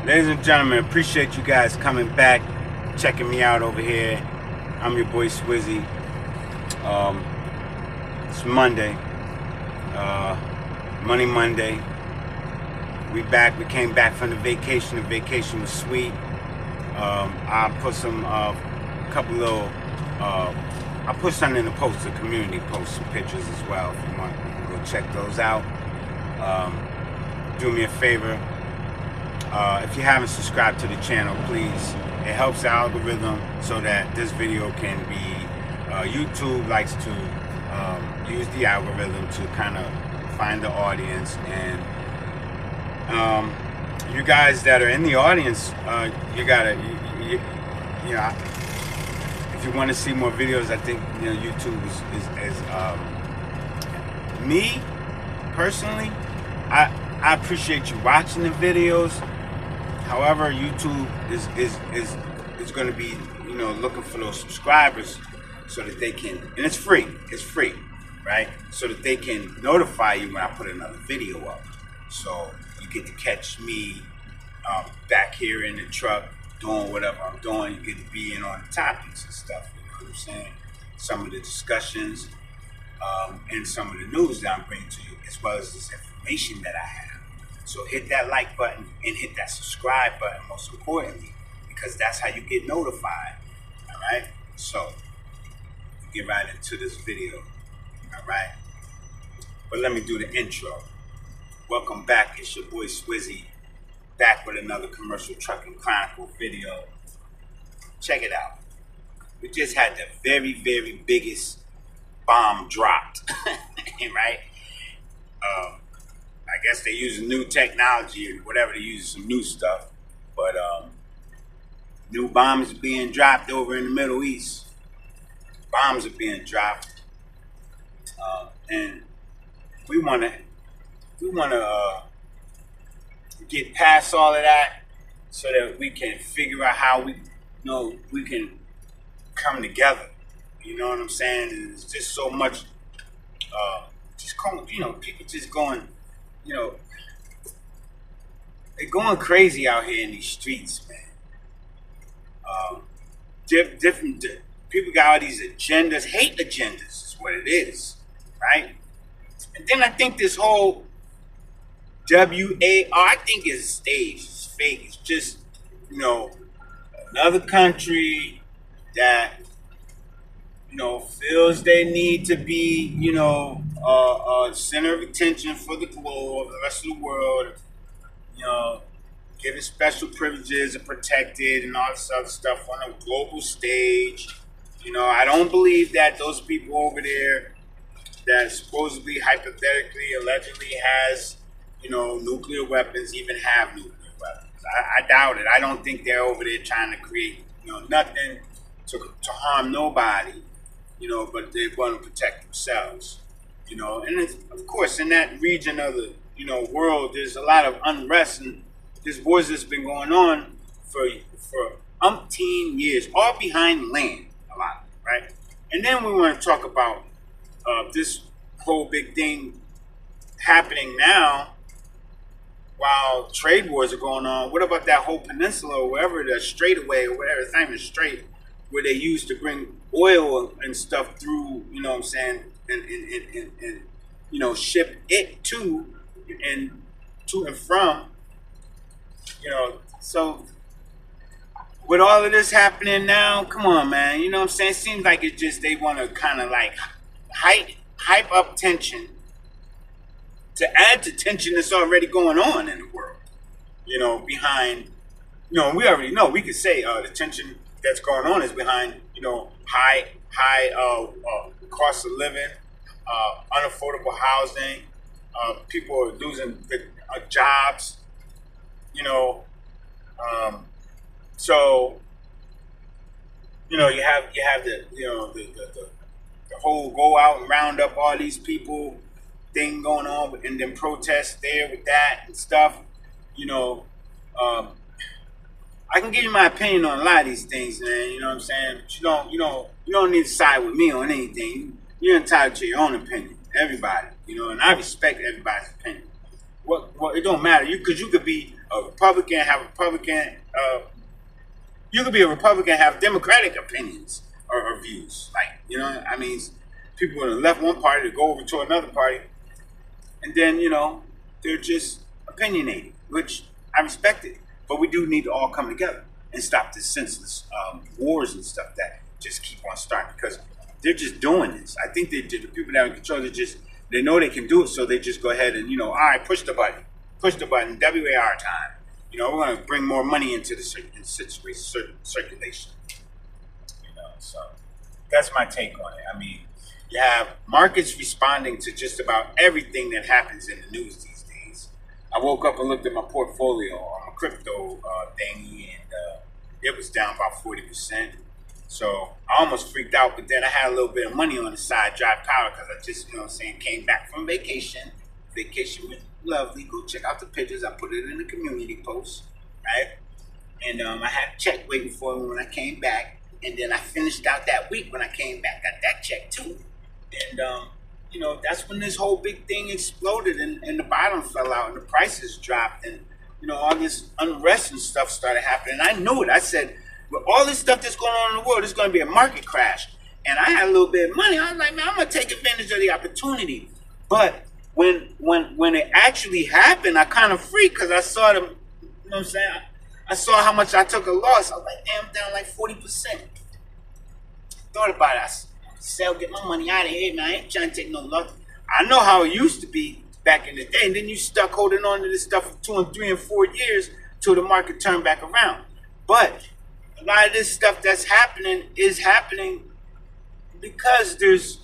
Ladies and gentlemen, appreciate you guys coming back, checking me out over here. I'm your boy Swizzy. It's Monday, Money Monday. We back. We came back from the vacation. The vacation was sweet. I put some couple little. I put something in the post, the community post, some pictures as well. If you want, you can go check those out. Do me a favor. If you haven't subscribed to the channel, please. It helps the algorithm so that this video can be. YouTube likes to use the algorithm to kind of find the audience, and you guys that are in the audience, you gotta, you know, if you want to see more videos, I think YouTube is me personally. I appreciate you watching the videos. However, YouTube is going to be looking for those subscribers so that they can, and it's free, right? So that they can notify you when I put another video up. So you get to catch me back here in the truck doing whatever I'm doing. You get to be in on the topics and stuff. You know what I'm saying? Some of the discussions and some of the news that I'm bringing to you, as well as this information that I have. So hit that like button and hit that subscribe button, most importantly, because that's how you get notified. All right. So get right into this video. All right. But let me do the intro. Welcome back. It's your boy Swizzy, back with another Commercial Trucking Chronicle video. Check it out. We just had the very, very biggest bomb dropped, right? I guess they use new technology or whatever. They use some new stuff, but new bombs are being dropped over in the Middle East. Bombs are being dropped, and we want to get past all of that so that we can figure out how we can come together. You know what I'm saying? There's just so much, people just going, they're going crazy out here in these streets, man. Different people got all these agendas, hate agendas is what it is, right? And then I think this whole WAR, I think is staged, it's fake. It's just, another country that, feels they need to be, center of attention for the globe, the rest of the world, given special privileges and protected and all this other stuff on a global stage. I don't believe that those people over there that supposedly, hypothetically, allegedly has, nuclear weapons even have nuclear weapons. I doubt it. I don't think they're over there trying to create, nothing to harm nobody, but they want to protect themselves, and it's, of course, in that region of the, world, there's a lot of unrest, and this wars that's been going on for umpteen years, all behind land, a lot, right? And then we want to talk about this whole big thing happening now while trade wars are going on. What about that whole peninsula or wherever, the straightaway or whatever, it's not even straight, where they used to bring oil and stuff through, what I'm saying, and ship it to and from, so with all of this happening now, come on, man, what I'm saying? It seems like it just, they want to kind of like hype up tension to add to tension that's already going on in the world, behind, we already know, we could say the tension that's going on is behind, high cost of living, unaffordable housing, people are losing jobs, so you have the whole go out and round up all these people thing going on, and then protest there with that and stuff. I can give you my opinion on a lot of these things, man. You know what I'm saying? But you don't need to side with me on anything. You're entitled to your own opinion. Everybody, and I respect everybody's opinion. What it don't matter. You could be a Republican, have Republican. You could be a Republican, have Democratic opinions or views. Like, you know, I mean, people would have left one party to go over to another party, and then, you know, they're just opinionated, which I respect it. But we do need to all come together and stop this senseless wars and stuff that just keep on starting, because they're just doing this. I think the people that are in control, they know they can do it, so they just go ahead and, you know, all right, push the button, WAR time. You know, we're going to bring more money into the circulation. You know, so that's my take on it. I mean, you have markets responding to just about everything that happens in the news these days. I woke up and looked at my portfolio on my crypto thingy, and it was down about 40%. So I almost freaked out, but then I had a little bit of money on the side, dry powder, because I just, you know what I'm saying, came back from vacation. Vacation was lovely. Go check out the pictures. I put it in the community post, right? And I had a check waiting for me when I came back. And then I finished out that week when I came back, got that check too. And, you know, that's when this whole big thing exploded, and the bottom fell out and the prices dropped, and, you know, all this unrest and stuff started happening. And I knew it. I said, with all this stuff that's going on in the world, there's going to be a market crash. And I had a little bit of money. I was like, man, I'm going to take advantage of the opportunity. But when it actually happened, I kind of freaked, because I saw them, you know what I'm saying? I saw how much I took a loss. I was like, damn, I'm down like 40%. Thought about it. I sell, get my money out of here, man. I ain't trying to take no loss. I know how it used to be back in the day. And then you stuck holding on to this stuff for 2 and 3 and 4 years till the market turned back around. But a lot of this stuff that's happening is happening because there's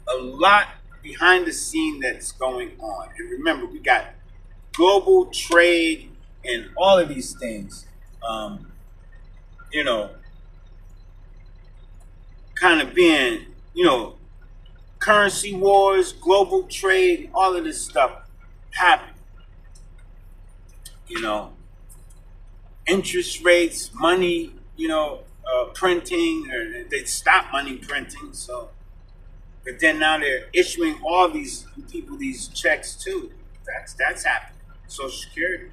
a lot behind the scene that's going on. And remember, we got global trade and all of these things, you know, kind of being, you know, currency wars, global trade, all of this stuff happening. You know, interest rates, money, you know, printing, or they stopped money printing, so. But then now they're issuing all these people these checks too. That's happening. Social Security,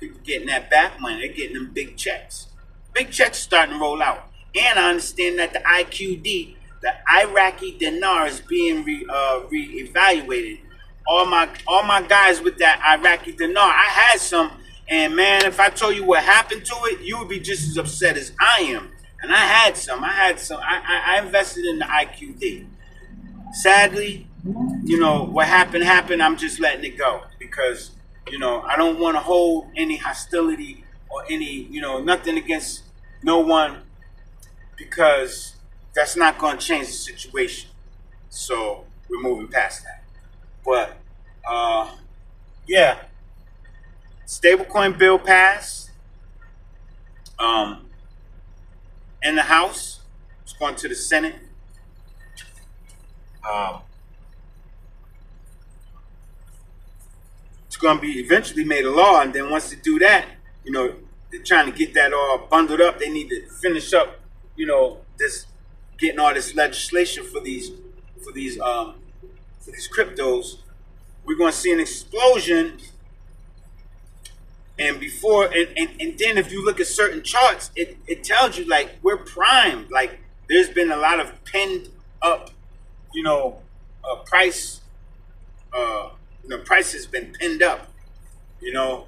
people getting that back money. They're getting them big checks. Big checks starting to roll out. And I understand that the IQD, the Iraqi dinar, is being re-evaluated. All my guys with that Iraqi dinar, I had some, and man, if I told you what happened to it, you would be just as upset as I am. And I had some. I invested in the IQD. Sadly, you know, what happened. I'm just letting it go, because, you know, I don't want to hold any hostility or any, you know, nothing against no one, because that's not going to change the situation. So we're moving past that. But, yeah, stablecoin bill passed in the House. It's going to the Senate. It's going to be eventually made a law, and then once they do that, you know, they're trying to get that all bundled up. They need to finish up, you know, this, getting all this legislation for these cryptos. We're going to see an explosion, and then if you look at certain charts, it tells you, like, we're primed. Like, there's been a lot of pinned up, you know, price, the price has been pinned up, you know,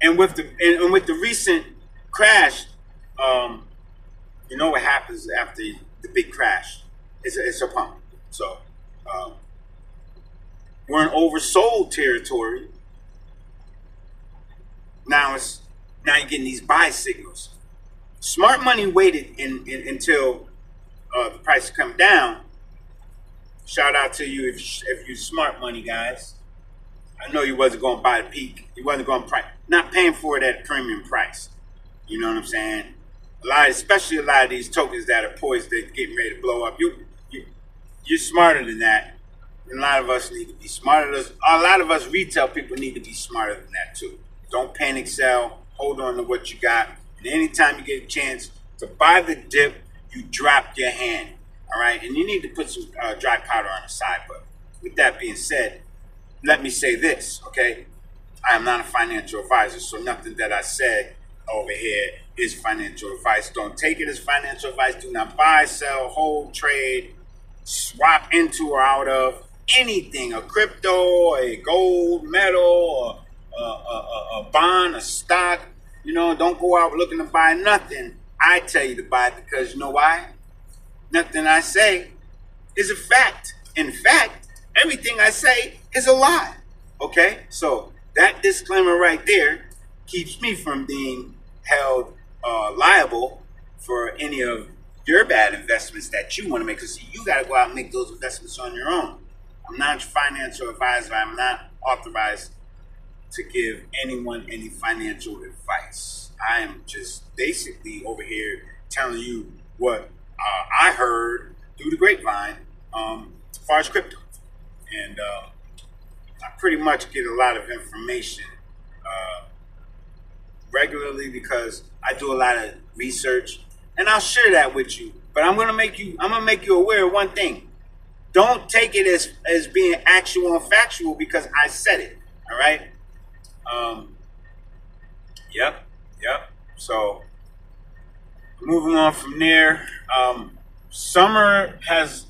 and with the recent crash, you know what happens after the big crash? It's a pump. So we're in oversold territory. Now you're getting these buy signals. Smart money waited until the price come down. Shout out to you if you smart money, guys. I know you wasn't going to buy the peak. You wasn't going to not paying for it at premium price. You know what I'm saying? Especially a lot of these tokens that are poised, they're getting ready to blow up. You're smarter than that. And a lot of us need to be smarter. A lot of us retail people need to be smarter than that too. Don't panic sell. Hold on to what you got. And anytime you get a chance to buy the dip, you drop your hand. All right? And you need to put some dry powder on the side. But with that being said, let me say this, okay? I am not a financial advisor, so nothing that I said over here is financial advice. Don't take it as financial advice. Do not buy, sell, hold, trade, swap into or out of anything, a crypto, a gold, metal, a bond, a stock. Don't go out looking to buy nothing. I tell you to buy it because you know why? Nothing I say is a fact. In fact, everything I say is a lie. Okay? So that disclaimer right there keeps me from being held liable for any of your bad investments that you want to make. Because you got to go out and make those investments on your own. I'm not a financial advisor. I'm not authorized to give anyone any financial advice. I am just basically over here telling you what I heard through the grapevine as far as crypto. And I pretty much get a lot of information regularly because I do a lot of research, and I'll share that with you. But I'm gonna make you aware of one thing. Don't take it as being actual and factual because I said it. All right. Yep. So moving on from there, summer has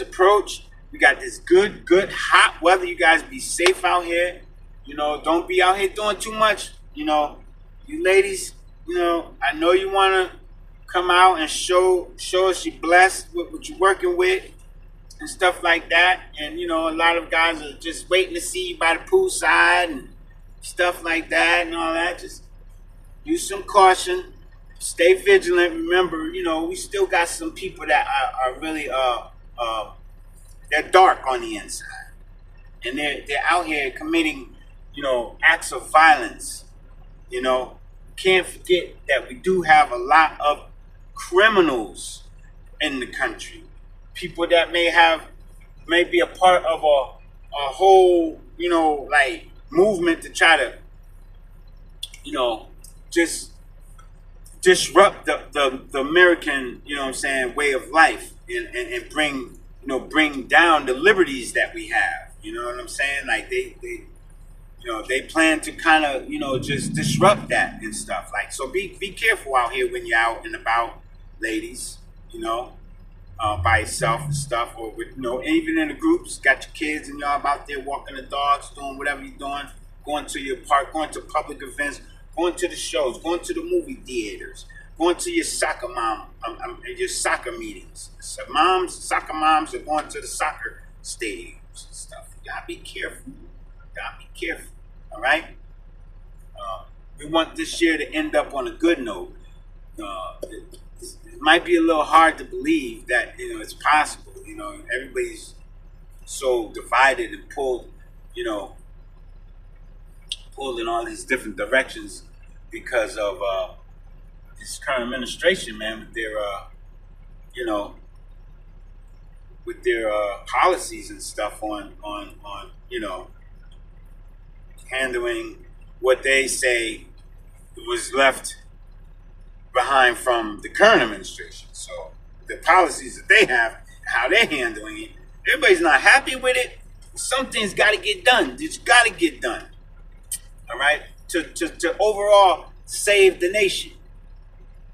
approached. We got this good hot weather. You guys be safe out here. Don't be out here doing too much. You ladies, I know you want to come out and show us you're blessed with what you're working with and stuff like that. And, a lot of guys are just waiting to see you by the poolside and stuff like that and all that. Just use some caution. Stay vigilant. Remember, we still got some people that are really, they're dark on the inside. And they're out here committing, acts of violence. Can't forget that we do have a lot of criminals in the country. People that may be a part of a whole, like movement to try to, just disrupt the American, way of life and bring down the liberties that we have. You know what I'm saying? Like they plan to kind of, just disrupt that and stuff. Like, so be careful out here when you're out and about, ladies, by yourself and stuff, or with, even in the groups, got your kids and y'all out there walking the dogs, doing whatever you're doing, going to your park, going to public events, going to the shows, going to the movie theaters, going to your soccer your soccer meetings. So soccer moms are going to the soccer stadiums and stuff. You gotta be careful. All right. We want this year to end up on a good note. It might be a little hard to believe that it's possible. Everybody's so divided and pulled in all these different directions because of this current administration, man, with their policies and stuff on handling what they say was left behind from the current administration. So the policies that they have, how they're handling it, everybody's not happy with it. Some things got to get done. It's got to get done. All right, to overall save the nation,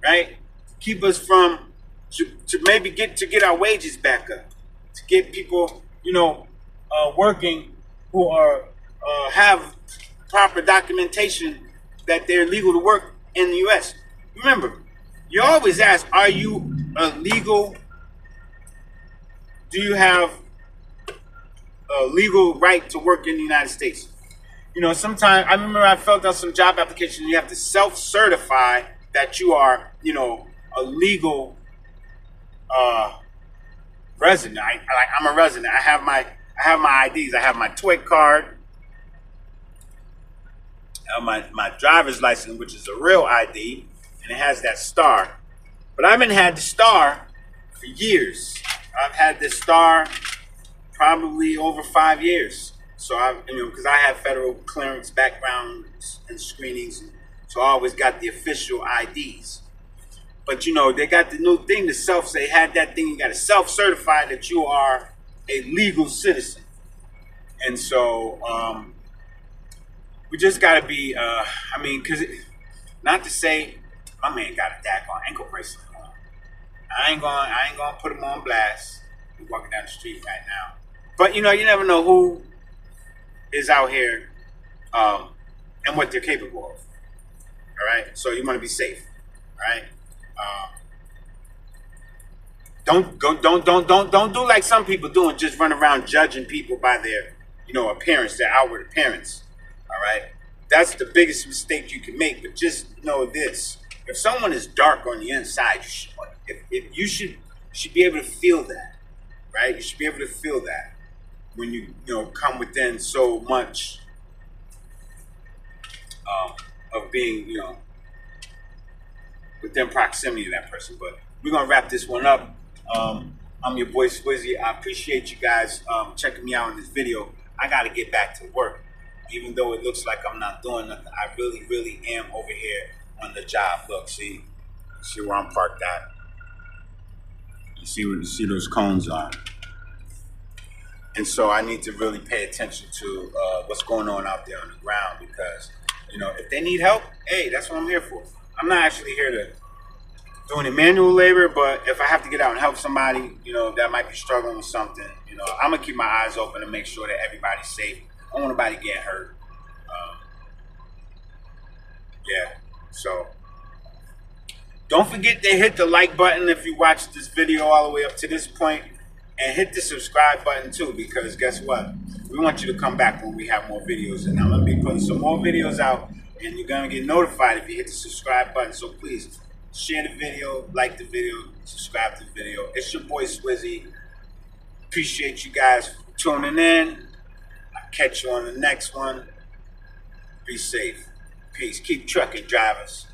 right? Keep us from to maybe get our wages back up, to get people working who are have proper documentation that they're legal to work in the U.S. Remember, you always ask, are you legal? Do you have a legal right to work in the United States? Sometimes I remember I filled out some job applications. You have to self-certify that you are, a legal resident. I'm a resident. I have my IDs. I have my TOY card. I have my driver's license, which is a real ID, and it has that star. But I haven't had the star for years. I've had this star probably over 5 years. So because I have federal clearance backgrounds and screenings, so I always got the official IDs. But they got the new thing, they had that thing, you got to self-certify that you are a legal citizen. And so we just gotta be. I mean, not to say my man got a daggone ankle bracelet on. I ain't gonna put him on blast. He's walking down the street right now. But you know, you never know who is out here and what they're capable of. All right, so you want to be safe. All right. Don't do like some people do and just run around judging people by their, appearance, their outward appearance. All right, that's the biggest mistake you can make. But just know this: if someone is dark on the inside, you should be able to feel that, right? You should be able to feel that when you come within so much of being within proximity to that person. But we're gonna wrap this one up. I'm your boy Swizzy. I appreciate you guys checking me out in this video. I gotta get back to work. Even though it looks like I'm not doing nothing, I really, really am over here on the job. Look, see where I'm parked at. You see those cones are. And so I need to really pay attention to what's going on out there on the ground, because if they need help, hey, that's what I'm here for. I'm not actually here to do any manual labor, but if I have to get out and help somebody, that might be struggling with something, I'm gonna keep my eyes open and make sure that everybody's safe. I don't want nobody getting hurt. Yeah, so don't forget to hit the like button if you watched this video all the way up to this point, and hit the subscribe button too, because guess what? We want you to come back when we have more videos, and I'm gonna be putting some more videos out, and you're gonna get notified if you hit the subscribe button. So please share the video, like the video, subscribe to the video. It's your boy Swizzy. Appreciate you guys for tuning in. I'll catch you on the next one. Be safe. Peace. Keep trucking, drivers.